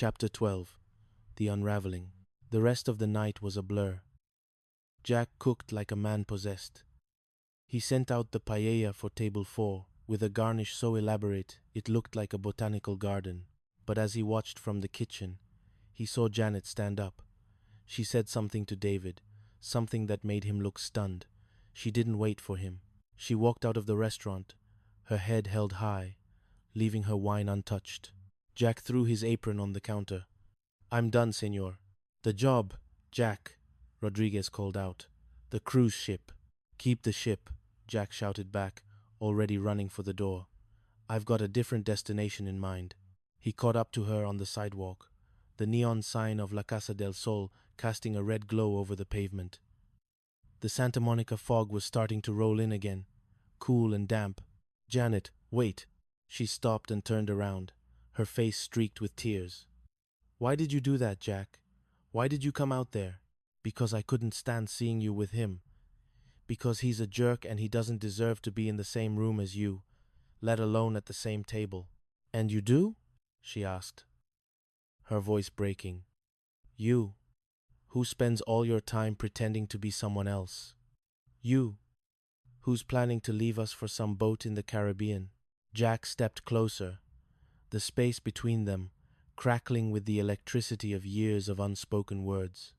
Chapter 12. The Unraveling. The rest of the night was a blur. Jack cooked like a man possessed. He sent out the paella for table 4, with a garnish so elaborate it looked like a botanical garden. But as he watched from the kitchen, he saw Janet stand up. She said something to David, something that made him look stunned. She didn't wait for him. She walked out of the restaurant, her head held high, leaving her wine untouched. Jack threw his apron on the counter. "I'm done, senor." "The job, Jack," Rodriguez called out. "The cruise ship." "Keep the ship," Jack shouted back, already running for the door. "I've got a different destination in mind." He caught up to her on the sidewalk, the neon sign of La Casa del Sol casting a red glow over the pavement. The Santa Monica fog was starting to roll in again, cool and damp. "Janet, wait." She stopped and turned around, her face streaked with tears. "Why did you do that, Jack? Why did you come out there?" "Because I couldn't stand seeing you with him. Because he's a jerk and he doesn't deserve to be in the same room as you, let alone at the same table." "And you do?" she asked, her voice breaking. "You, who spends all your time pretending to be someone else. You, who's planning to leave us for some boat in the Caribbean." Jack stepped closer, the space between them crackling with the electricity of years of unspoken words.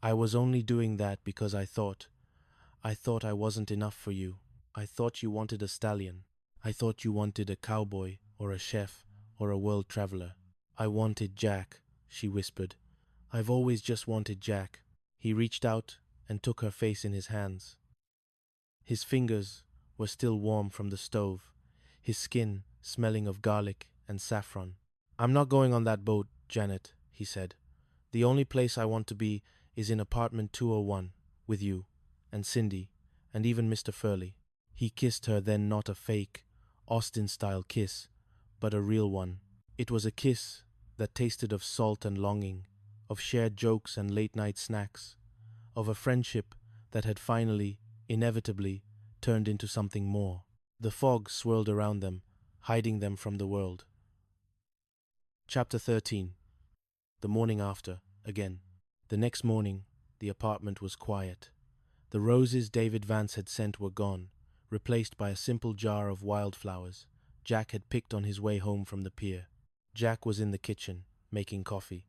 "I was only doing that because I thought I wasn't enough for you. I thought you wanted a stallion. I thought you wanted a cowboy or a chef or a world traveler." "I wanted Jack," she whispered. "I've always just wanted Jack." He reached out and took her face in his hands. His fingers were still warm from the stove, his skin smelling of garlic and saffron. "I'm not going on that boat, Janet," he said. "The only place I want to be is in apartment 201, with you, and Cindy, and even Mr. Furley." He kissed her, then not a fake, Austin-style kiss, but a real one. It was a kiss that tasted of salt and longing, of shared jokes and late-night snacks, of a friendship that had finally, inevitably, turned into something more. The fog swirled around them, hiding them from the world. Chapter 13. The morning after, again. The next morning, the apartment was quiet. The roses David Vance had sent were gone, replaced by a simple jar of wildflowers Jack had picked on his way home from the pier. Jack was in the kitchen, making coffee.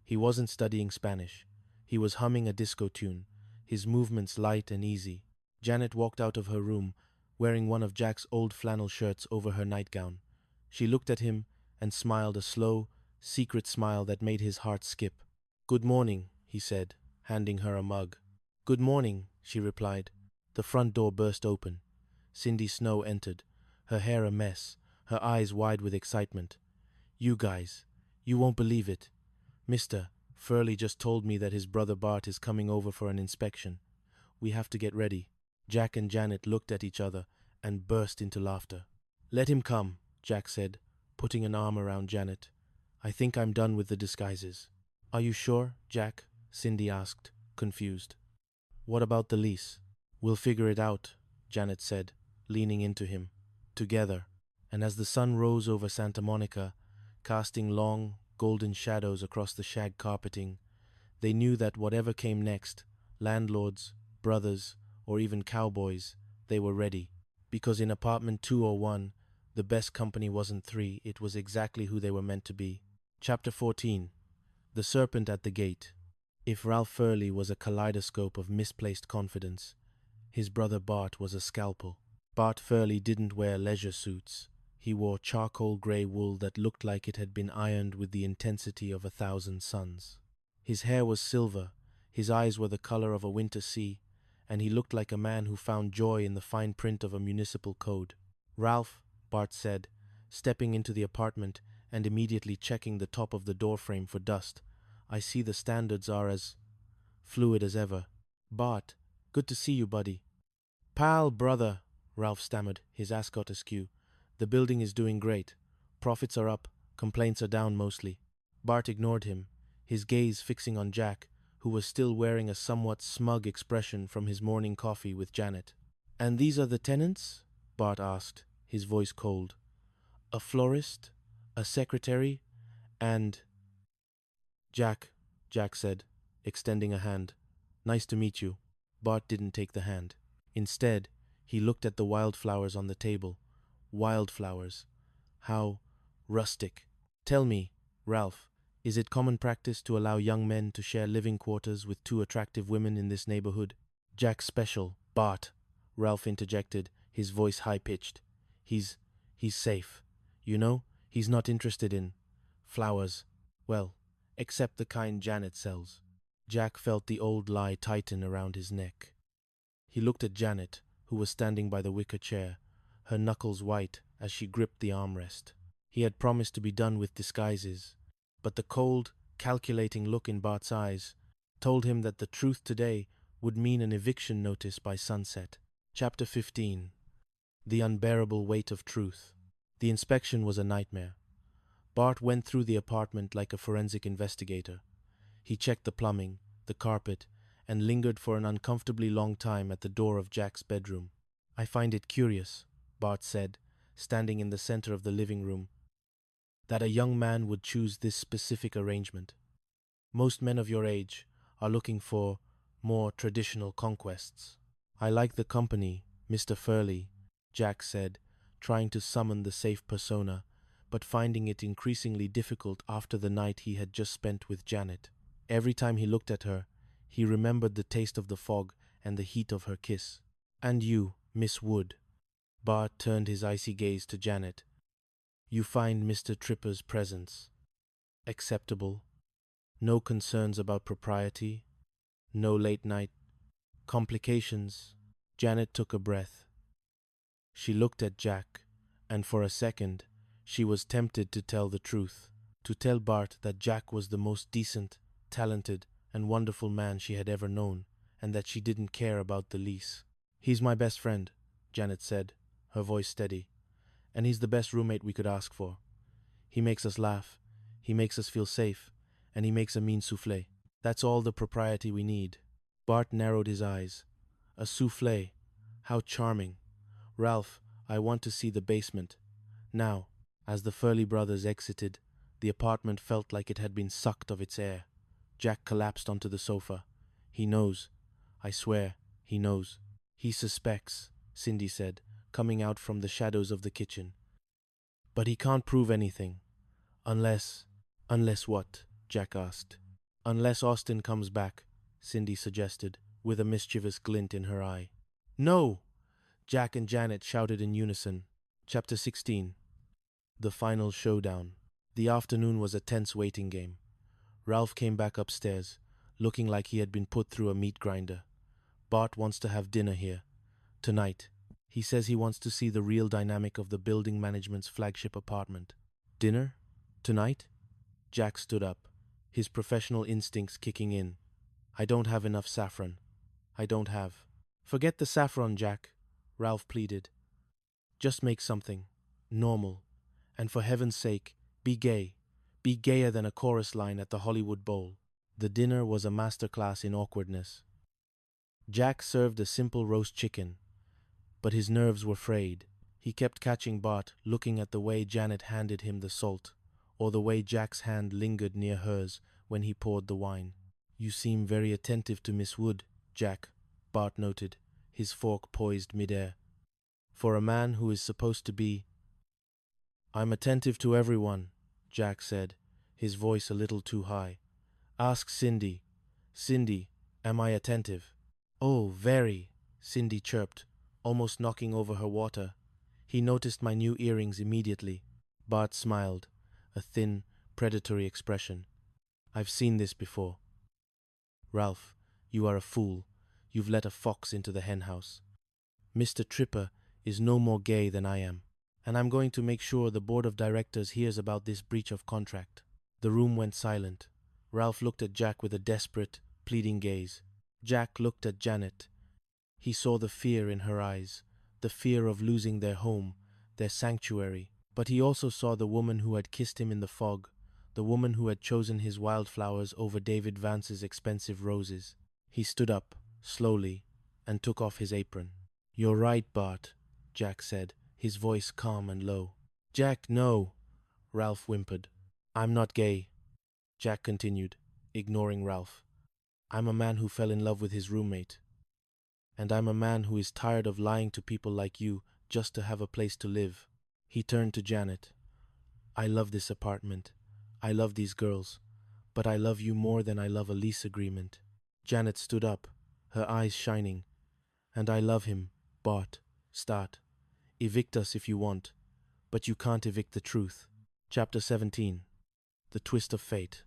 He wasn't studying Spanish. He was humming a disco tune, his movements light and easy. Janet walked out of her room, wearing one of Jack's old flannel shirts over her nightgown. She looked at him and smiled a slow, secret smile that made his heart skip. "Good morning," he said, handing her a mug. "Good morning," she replied. The front door burst open. Cindy Snow entered, her hair a mess, her eyes wide with excitement. "You guys, you won't believe it. Mr. Furley just told me that his brother Bart is coming over for an inspection. We have to get ready." Jack and Janet looked at each other and burst into laughter. "Let him come," Jack said, putting an arm around Janet. "I think I'm done with the disguises." "Are you sure, Jack?" Cindy asked, confused. "What about the lease?" "We'll figure it out," Janet said, leaning into him. "Together." And as the sun rose over Santa Monica, casting long, golden shadows across the shag carpeting, they knew that whatever came next, landlords, brothers, or even cowboys, they were ready. Because in apartment 201, the best company wasn't 3, it was exactly who they were meant to be. Chapter 14. The Serpent at the Gate. If Ralph Furley was a kaleidoscope of misplaced confidence, his brother Bart was a scalpel. Bart Furley didn't wear leisure suits. He wore charcoal gray wool that looked like it had been ironed with the intensity of 1,000 suns. His hair was silver, his eyes were the color of a winter sea, and he looked like a man who found joy in the fine print of a municipal code. "Ralph," Bart said, stepping into the apartment and immediately checking the top of the doorframe for dust. "I see the standards are as fluid as ever." "Bart, good to see you, buddy." "Pal, brother," Ralph stammered, his ascot askew. "The building is doing great. Profits are up, complaints are down mostly." Bart ignored him, his gaze fixing on Jack, who was still wearing a somewhat smug expression from his morning coffee with Janet. "And these are the tenants?" Bart asked, his voice cold. "A florist, a secretary, and Jack said, extending a hand. Nice to meet you. Bart didn't take the hand. Instead, he looked at the wildflowers on the table. Wildflowers. How rustic. Tell me, Ralph, is it common practice to allow young men to share living quarters with two attractive women in this neighborhood? Jack's special, Bart, Ralph interjected, his voice high-pitched. He's safe. You know, he's not interested in flowers. Well, except the kind Janet sells. Jack felt the old lie tighten around his neck. He looked at Janet, who was standing by the wicker chair, her knuckles white as she gripped the armrest. He had promised to be done with disguises, but the cold, calculating look in Bart's eyes told him that the truth today would mean an eviction notice by sunset. Chapter 15. The unbearable weight of truth. The inspection was a nightmare. Bart went through the apartment like a forensic investigator. He checked the plumbing, the carpet, and lingered for an uncomfortably long time at the door of Jack's bedroom. I find it curious, Bart said, standing in the center of the living room, that a young man would choose this specific arrangement. Most men of your age are looking for more traditional conquests. I like the company, Mr. Furley, Jack said, trying to summon the safe persona, but finding it increasingly difficult after the night he had just spent with Janet. Every time he looked at her, he remembered the taste of the fog and the heat of her kiss. And you, Miss Wood. Bart turned his icy gaze to Janet. You find Mr. Tripper's presence acceptable? No concerns about propriety? No late-night complications? Janet took a breath. She looked at Jack, and for a second, she was tempted to tell the truth, to tell Bart that Jack was the most decent, talented, and wonderful man she had ever known, and that she didn't care about the lease. He's my best friend, Janet said, her voice steady, and he's the best roommate we could ask for. He makes us laugh, he makes us feel safe, and he makes a mean soufflé. That's all the propriety we need. Bart narrowed his eyes. A soufflé. How charming. Ralph, I want to see the basement. Now, as the Furley brothers exited, the apartment felt like it had been sucked of its air. Jack collapsed onto the sofa. He knows. I swear, he knows. He suspects, Cindy said, coming out from the shadows of the kitchen. But he can't prove anything. Unless what? Jack asked. Unless Austin comes back, Cindy suggested, with a mischievous glint in her eye. No! Jack and Janet shouted in unison. Chapter 16. The final showdown. The afternoon was a tense waiting game. Ralph came back upstairs, looking like he had been put through a meat grinder. Bart wants to have dinner here. Tonight. He says he wants to see the real dynamic of the building management's flagship apartment. Dinner? Tonight? Jack stood up, his professional instincts kicking in. I don't have enough saffron. I don't have. Forget the saffron, Jack, Ralph pleaded. Just make something. Normal. And for heaven's sake, be gay. Be gayer than a chorus line at the Hollywood Bowl. The dinner was a masterclass in awkwardness. Jack served a simple roast chicken, but his nerves were frayed. He kept catching Bart looking at the way Janet handed him the salt, or the way Jack's hand lingered near hers when he poured the wine. You seem very attentive to Miss Wood, Jack, Bart noted, his fork poised midair. For a man who is supposed to be... I'm attentive to everyone, Jack said, his voice a little too high. Ask Cindy. Cindy, am I attentive? Oh, very, Cindy chirped, almost knocking over her water. He noticed my new earrings immediately. Bart smiled, a thin, predatory expression. I've seen this before. Ralph, you are a fool. You've let a fox into the henhouse. Mr. Tripper is no more gay than I am, and I'm going to make sure the board of directors hears about this breach of contract. The room went silent. Ralph looked at Jack with a desperate, pleading gaze. Jack looked at Janet. He saw the fear in her eyes, the fear of losing their home, their sanctuary. But he also saw the woman who had kissed him in the fog, the woman who had chosen his wildflowers over David Vance's expensive roses. He stood up, slowly, and took off his apron. You're right, Bart, Jack said, his voice calm and low. Jack, no, Ralph whimpered. I'm not gay, Jack continued. ignoring Ralph. I'm a man who fell in love with his roommate. And I'm a man who is tired of lying to people like you just to have a place to live. He turned to Janet. I love this apartment. I love these girls. But I love you more than I love a lease agreement. Janet stood up, her eyes shining. And I love him. Bought. Start. Evict us if you want. But you can't evict the truth. Chapter 17. The Twist of Fate.